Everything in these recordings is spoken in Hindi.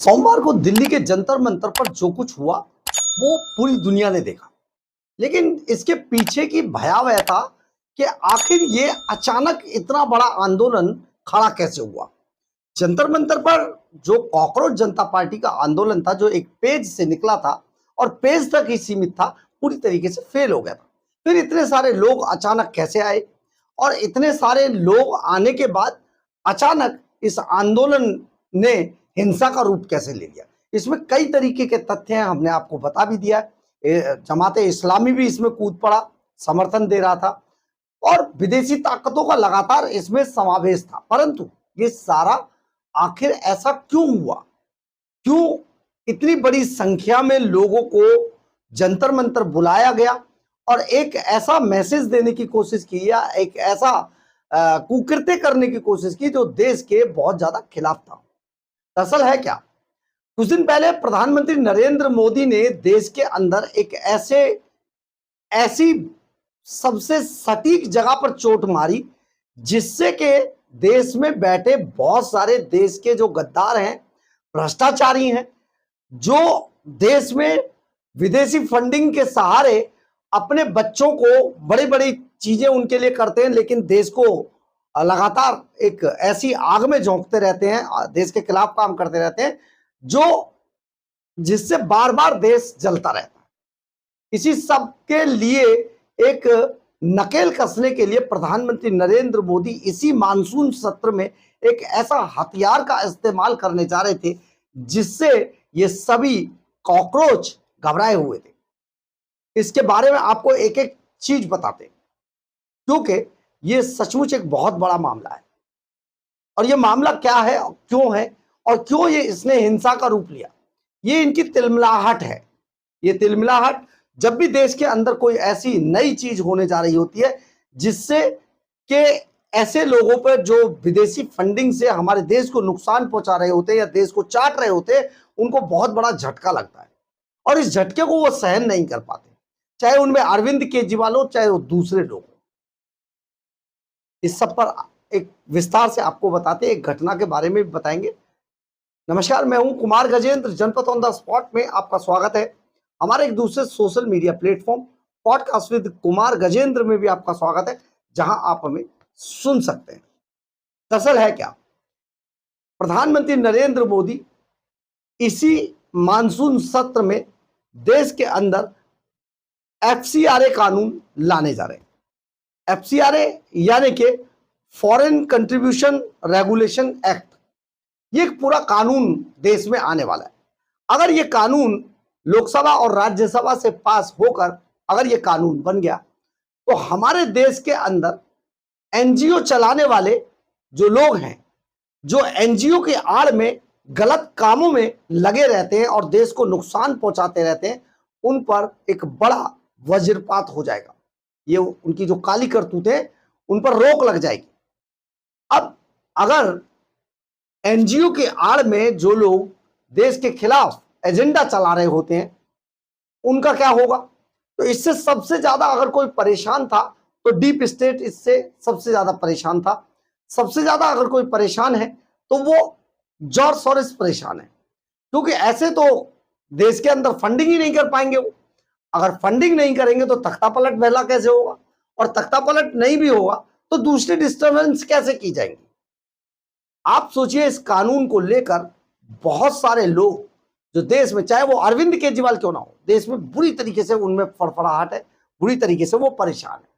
सोमवार को दिल्ली के जंतर मंतर पर जो कुछ हुआ वो पूरी दुनिया ने देखा। लेकिन इसके पीछे की भयावहता कि आखिर ये अचानक इतना बड़ा आंदोलन खड़ा कैसे हुआ। जंतर मंतर पर जो कॉकरोच जनता पार्टी का आंदोलन था, जो एक पेज से निकला था और पेज तक ही सीमित था, पूरी तरीके से फेल हो गया था। फिर इतने सारे लोग अचानक कैसे आए और इतने सारे लोग आने के बाद अचानक इस आंदोलन ने हिंसा का रूप कैसे ले लिया। इसमें कई तरीके के तथ्य हैं, हमने आपको बता भी दिया है। जमाते इस्लामी भी इसमें कूद पड़ा, समर्थन दे रहा था और विदेशी ताकतों का लगातार इसमें समावेश था। परंतु ये सारा आखिर ऐसा क्यों हुआ? क्यों इतनी बड़ी संख्या में लोगों को जंतर मंतर बुलाया गया और एक ऐसा मैसेज देने की कोशिश की या एक ऐसा कुकृत्य करने की कोशिश की जो देश के बहुत ज्यादा खिलाफ था? दरअसल है क्या, कुछ दिन पहले प्रधानमंत्री नरेंद्र मोदी ने देश के अंदर एक ऐसी सबसे सटीक जगह पर चोट मारी जिससे कि देश में बैठे बहुत सारे देश के जो गद्दार हैं, भ्रष्टाचारी हैं, जो देश में विदेशी फंडिंग के सहारे अपने बच्चों को बड़ी बड़ी चीजें उनके लिए करते हैं, लेकिन देश को लगातार एक ऐसी आग में झोंकते रहते हैं, देश के खिलाफ काम करते रहते हैं, जो जिससे बार बार देश जलता रहता है। इसी सब के लिए एक नकेल कसने के लिए प्रधानमंत्री नरेंद्र मोदी इसी मानसून सत्र में एक ऐसा हथियार का इस्तेमाल करने जा रहे थे जिससे ये सभी कॉकरोच घबराए हुए थे। इसके बारे में आपको एक एक चीज बताते हैं, क्योंकि ये सचमुच एक बहुत बड़ा मामला है। और ये मामला क्या है, क्यों है और क्यों ये इसने हिंसा का रूप लिया, ये इनकी तिलमिलाहट है। ये तिलमिलाहट जब भी देश के अंदर कोई ऐसी नई चीज होने जा रही होती है जिससे कि ऐसे लोगों पर जो विदेशी फंडिंग से हमारे देश को नुकसान पहुंचा रहे होते हैं या देश को चाट रहे होते हैं, उनको बहुत बड़ा झटका लगता है और इस झटके को वो सहन नहीं कर पाते, चाहे उनमें अरविंद केजरीवाल हो चाहे वो दूसरे लोग। इस सब पर एक विस्तार से आपको बताते, एक घटना के बारे में भी बताएंगे। नमस्कार, मैं हूं कुमार गजेंद्र, जनपद ऑन द स्पॉट में आपका स्वागत है। हमारे एक दूसरे social media platform podcast with Kumar Gajendra में भी आपका स्वागत है, जहां आप हमें सुन सकते हैं। दरअसल है क्या, प्रधानमंत्री नरेंद्र मोदी इसी मानसून सत्र में देश के अंदर एफसीआरए कानून लाने जा रहे हैं। एफसीआरए यानी कि फॉरेन कंट्रीब्यूशन रेगुलेशन एक्ट, ये एक पूरा कानून देश में आने वाला है। अगर ये कानून लोकसभा और राज्यसभा से पास होकर अगर ये कानून बन गया तो हमारे देश के अंदर एनजीओ चलाने वाले जो लोग हैं, जो एनजीओ की आड़ में गलत कामों में लगे रहते हैं और देश को नुकसान पहुंचाते रहते हैं, उन पर एक बड़ा वज्रपात हो जाएगा। ये उनकी जो काली करतूतें, उन पर रोक लग जाएगी। अब अगर एनजीओ के आड़ में जो लोग देश के खिलाफ एजेंडा चला रहे होते हैं, उनका क्या होगा? तो इससे सबसे ज्यादा अगर कोई परेशान था तो डीप स्टेट इससे सबसे ज्यादा परेशान था। सबसे ज्यादा अगर कोई परेशान है तो वो जॉर्ज सोरोस परेशान है, क्योंकि ऐसे तो देश के अंदर फंडिंग ही नहीं कर पाएंगे वो। अगर फंडिंग नहीं करेंगे तो तख्ता पलट पहला कैसे होगा, और तख्ता पलट नहीं भी होगा तो दूसरी डिस्टर्बेंस कैसे की जाएंगी? आप सोचिए, इस कानून को लेकर बहुत सारे लोग जो देश में, चाहे वो अरविंद केजरीवाल क्यों ना हो, देश में बुरी तरीके से उनमें फड़फड़ाहट है, बुरी तरीके से वो परेशान है।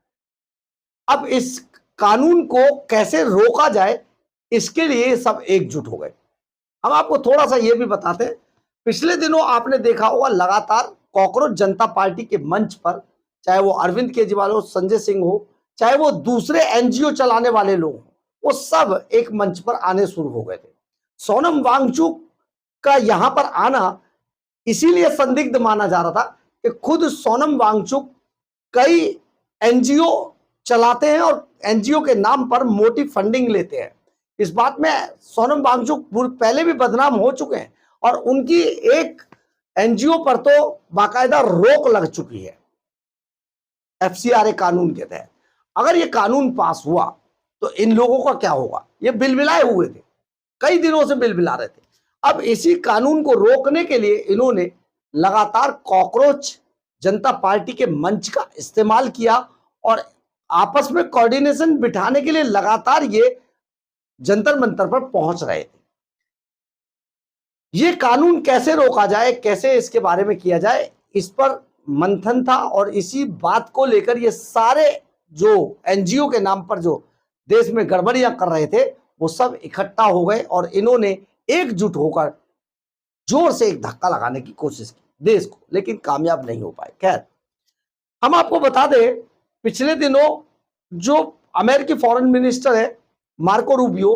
अब इस कानून को कैसे रोका जाए, इसके लिए सब एकजुट हो गए। हम आपको थोड़ा सा ये भी बताते हैं, पिछले दिनों आपने देखा होगा लगातार कॉकरोच जनता पार्टी के मंच पर, चाहे वो अरविंद केजरीवाल हो, संजय सिंह हो, चाहे वो दूसरे एनजीओ चलाने वाले लोग हो, वो सब एक मंच पर आने शुरू हो गए थे। सोनम वांगचुक का यहां पर आना इसीलिए संदिग्ध माना जा रहा था कि खुद सोनम वांगचुक कई एनजीओ चलाते हैं और एनजीओ के नाम पर मोटी फंडिंग लेते हैं। इस बात में सोनम वांगचुक पहले भी बदनाम हो चुके हैं और उनकी एक एनजीओ पर तो बाकायदा रोक लग चुकी है एफसीआरए कानून के तहत। अगर ये कानून पास हुआ तो इन लोगों का क्या होगा? ये बिलबिलाए हुए थे, कई दिनों से बिलबिला रहे थे। अब इसी कानून को रोकने के लिए इन्होंने लगातार कॉकरोच जनता पार्टी के मंच का इस्तेमाल किया और आपस में कोऑर्डिनेशन बिठाने के लिए लगातार ये जंतर मंतर पर पहुंच रहे थे। ये कानून कैसे रोका जाए, कैसे इसके बारे में किया जाए, इस पर मंथन था और इसी बात को लेकर ये सारे जो एनजीओ के नाम पर जो देश में गड़बड़ियां कर रहे थे वो सब इकट्ठा हो गए और इन्होंने एकजुट होकर जोर से एक धक्का लगाने की कोशिश की देश को, लेकिन कामयाब नहीं हो पाए। खैर, हम आपको बता दें, पिछले दिनों जो अमेरिकी फॉरेन मिनिस्टर है मार्को रूबियो,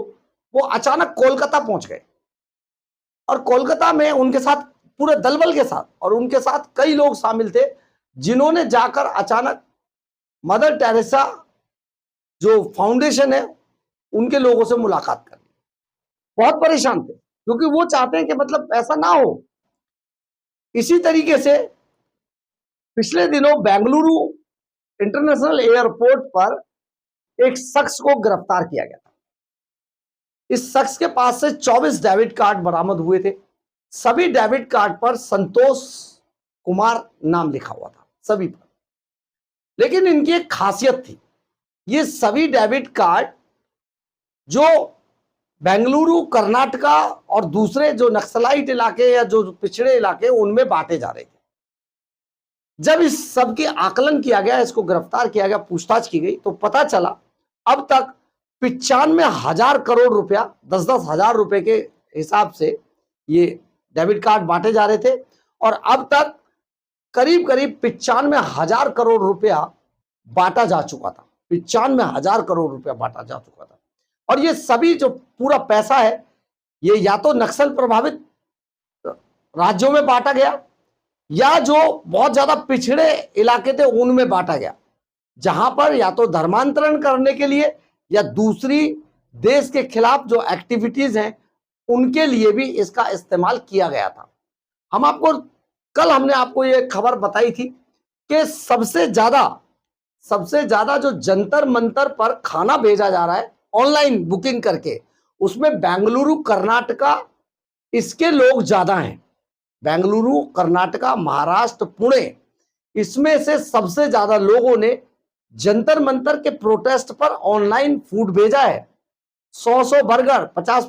वो अचानक कोलकाता पहुंच गए और कोलकाता में उनके साथ पूरे दलबल के साथ और उनके साथ कई लोग शामिल थे, जिन्होंने जाकर अचानक मदर टेरेसा जो फाउंडेशन है उनके लोगों से मुलाकात कर ली। बहुत परेशान थे क्योंकि वो चाहते हैं कि मतलब ऐसा ना हो। इसी तरीके से पिछले दिनों बेंगलुरु इंटरनेशनल एयरपोर्ट पर एक शख्स को गिरफ्तार किया गया था। इस शख्स के पास से 24 डेबिट कार्ड बरामद हुए थे। सभी डेबिट कार्ड पर संतोष कुमार नाम लिखा हुआ था, सभी पर। लेकिन इनकी एक खासियत थी, ये सभी डेबिट कार्ड जो बेंगलुरु, कर्नाटका और दूसरे जो नक्सलाइट इलाके या जो पिछड़े इलाके उनमें बांटे जा रहे थे। जब इस सब की आकलन किया गया, इसको गिरफ्तार किया गया, पूछताछ की गई, तो पता चला अब तक 95,000 करोड़ रुपया, 10-10 हजार रुपए के हिसाब से ये डेबिट कार्ड बांटे जा रहे थे और अब तक करीब करीब 95,000 करोड़ रुपया बांटा जा चुका था। 95,000 करोड़ रुपया बांटा जा चुका था और ये सभी जो पूरा पैसा है ये या तो नक्सल प्रभावित राज्यों में बांटा गया या जो बहुत ज्यादा पिछड़े इलाके थे उनमें बांटा गया, जहां पर या तो धर्मांतरण करने के लिए या दूसरी देश के खिलाफ जो एक्टिविटीज हैं उनके लिए भी इसका इस्तेमाल किया गया था। हमने आपको ये खबर बताई थी कि सबसे ज्यादा जो जंतर मंतर पर खाना भेजा जा रहा है ऑनलाइन बुकिंग करके, उसमें बेंगलुरु, कर्नाटका, इसके लोग ज्यादा हैं। बेंगलुरु, कर्नाटका, महाराष्ट्र, पुणे, इसमें से सबसे ज्यादा लोगों ने जंतर मंतर के प्रोटेस्ट पर ऑनलाइन फूड भेजा है। 100 बर्गर, 50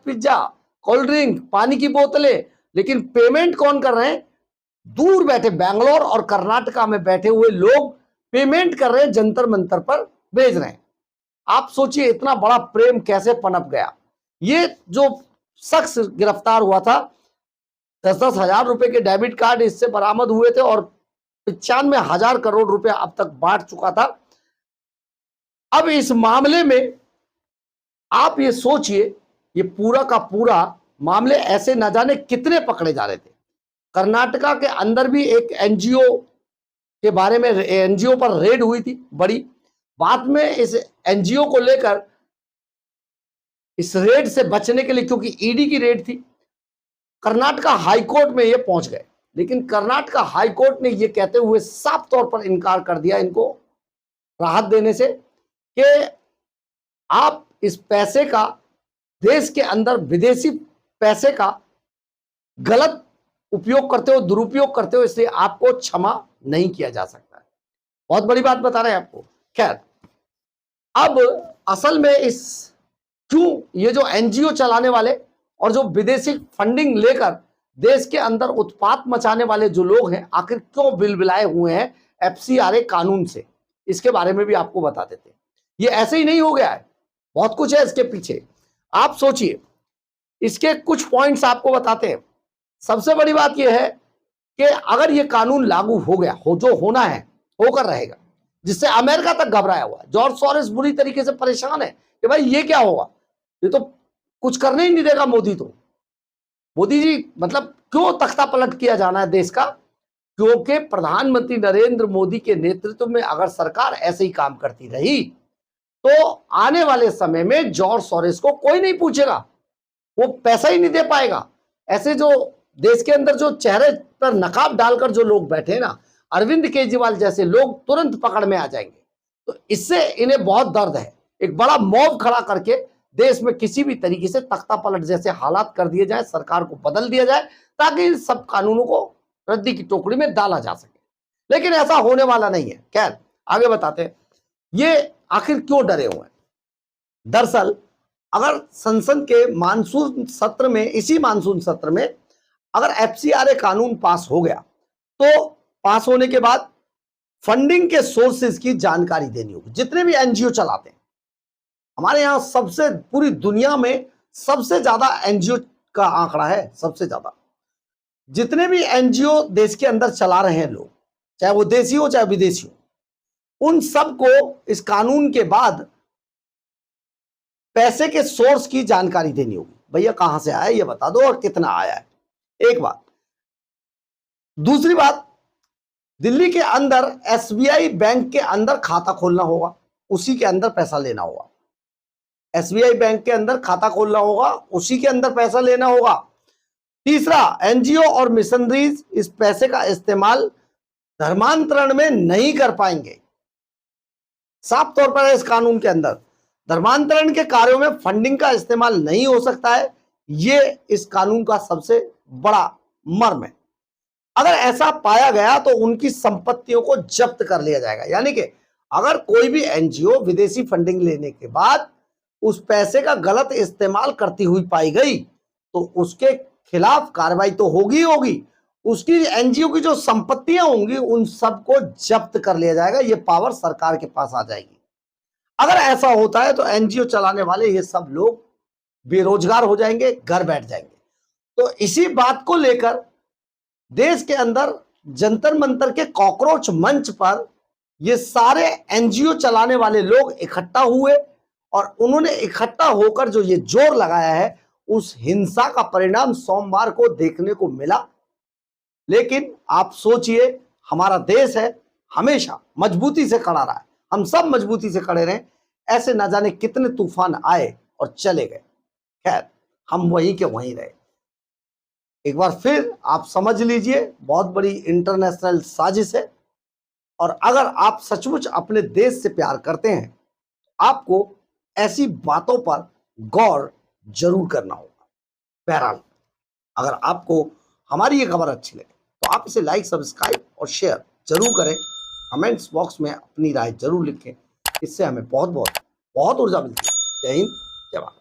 पिज्जा, कोल्ड ड्रिंक, पानी की बोतलें, लेकिन पेमेंट कौन कर रहे हैं? दूर बैठे बैंगलोर और कर्नाटका में बैठे हुए लोग पेमेंट कर रहे हैं, जंतर मंतर पर भेज रहे हैं। आप सोचिए इतना बड़ा प्रेम कैसे पनप गया। ये जो शख्स गिरफ्तार हुआ था, 10-10 हजार रुपए के डेबिट कार्ड इससे बरामद हुए थे और 95,000 करोड़ रुपया अब तक बांट चुका था। अब इस मामले में आप ये सोचिए, ये पूरा का पूरा मामले ऐसे न जाने कितने पकड़े जा रहे थे। कर्नाटका के अंदर भी एक एनजीओ के बारे में, एनजीओ पर रेड हुई थी बड़ी। बाद में इस एनजीओ को लेकर, इस रेड से बचने के लिए, क्योंकि ईडी की रेड थी, कर्नाटका हाईकोर्ट में ये पहुंच गए, लेकिन कर्नाटका हाईकोर्ट ने ये कहते हुए साफ तौर पर इनकार कर दिया इनको राहत देने से कि आप इस पैसे का, देश के अंदर विदेशी पैसे का गलत उपयोग करते हो, दुरुपयोग करते हो, इसलिए आपको क्षमा नहीं किया जा सकता है। बहुत बड़ी बात बता रहे हैं आपको। खैर, अब असल में क्यों ये जो एनजीओ चलाने वाले और जो विदेशी फंडिंग लेकर देश के अंदर उत्पात मचाने वाले जो लोग हैं, आखिर क्यों बिलबिलाए हुए हैं एफसीआरए कानून से, इसके बारे में भी आपको बता देते हैं। ये ऐसे ही नहीं हो गया है, बहुत कुछ है इसके पीछे। आप सोचिए, इसके कुछ पॉइंट्स आपको बताते हैं। सबसे बड़ी बात यह है कि अगर ये कानून लागू हो गया, जो होना है होकर रहेगा, जिससे अमेरिका तक घबराया हुआ है। जॉर्ज सोरोस बुरी तरीके से परेशान है कि भाई ये क्या होगा, ये तो कुछ करने ही नहीं देगा मोदी। तो मोदी जी, मतलब क्यों तख्ता पलट किया जाना है देश का? क्योंकि प्रधानमंत्री नरेंद्र मोदी के नेतृत्व में अगर सरकार ऐसे ही काम करती रही तो आने वाले समय में जॉर्ज सोरोस को कोई नहीं पूछेगा, वो पैसा ही नहीं दे पाएगा। ऐसे जो देश के अंदर जो चेहरे पर नकाब डालकर जो लोग बैठे ना, अरविंद केजरीवाल जैसे लोग तुरंत पकड़ में आ जाएंगे। तो इससे इन्हें बहुत दर्द है। एक बड़ा मॉब खड़ा करके देश में किसी भी तरीके से तख्ता पलट जैसे हालात कर दिए जाए, सरकार को बदल दिया जाए, ताकि इन सब कानूनों को रद्दी की टोकरी में डाला जा सके। लेकिन ऐसा होने वाला नहीं है। खैर, आगे बताते हैं, ये आखिर क्यों डरे हुए हैं। दरअसल अगर संसद के मानसून सत्र में, इसी मानसून सत्र में अगर एफसीआरए कानून पास हो गया, तो पास होने के बाद फंडिंग के सोर्सेज की जानकारी देनी होगी। जितने भी एनजीओ चलाते हैं, हमारे यहां सबसे, पूरी दुनिया में सबसे ज्यादा एनजीओ का आंकड़ा है, सबसे ज्यादा। जितने भी एनजीओ देश के अंदर चला रहे हैं लोग, चाहे वो देशी हो चाहे विदेशी हो, उन सबको इस कानून के बाद पैसे के सोर्स की जानकारी देनी होगी। भैया कहां से आया ये बता दो और कितना आया है, एक बात। दूसरी बात, दिल्ली के अंदर एसबीआई बैंक के अंदर खाता खोलना होगा, उसी के अंदर पैसा लेना होगा। एसबीआई बैंक के अंदर खाता खोलना होगा, उसी के अंदर पैसा लेना होगा। तीसरा, एनजीओ और मिशनरीज इस पैसे का इस्तेमाल धर्मांतरण में नहीं कर पाएंगे। साफ तौर पर इस कानून के अंदर धर्मांतरण के कार्यों में फंडिंग का इस्तेमाल नहीं हो सकता है। ये इस कानून का सबसे बड़ा मर्म है। अगर ऐसा पाया गया तो उनकी संपत्तियों को जब्त कर लिया जाएगा। यानी कि अगर कोई भी एनजीओ विदेशी फंडिंग लेने के बाद उस पैसे का गलत इस्तेमाल करती हुई पाई गई, तो उसके खिलाफ कार्रवाई तो होगी होगी। उसकी एनजीओ की जो संपत्तियां होंगी उन सबको जब्त कर लिया जाएगा। ये पावर सरकार के पास आ जाएगी। अगर ऐसा होता है तो एनजीओ चलाने वाले ये सब लोग बेरोजगार हो जाएंगे, घर बैठ जाएंगे। तो इसी बात को लेकर देश के अंदर जंतर मंतर के कॉकरोच मंच पर ये सारे एनजीओ चलाने वाले लोग इकट्ठा हुए और उन्होंने इकट्ठा होकर जो ये जोर लगाया है, उस हिंसा का परिणाम सोमवार को देखने को मिला। लेकिन आप सोचिए, हमारा देश है, हमेशा मजबूती से खड़ा रहा है। हम सब मजबूती से खड़े रहे, ऐसे न जाने कितने तूफान आए और चले गए। खैर, हम वहीं के वहीं रहे। एक बार फिर आप समझ लीजिए, बहुत बड़ी इंटरनेशनल साजिश है। और अगर आप सचमुच अपने देश से प्यार करते हैं, आपको ऐसी बातों पर गौर जरूर करना होगा। बहरहाल, अगर आपको हमारी ये खबर अच्छी लगे तो आप इसे लाइक, सब्सक्राइब और शेयर जरूर करें। कमेंट्स बॉक्स में अपनी राय जरूर लिखें। इससे हमें बहुत बहुत बहुत ऊर्जा मिलती है। जय हिंद, जय भारत।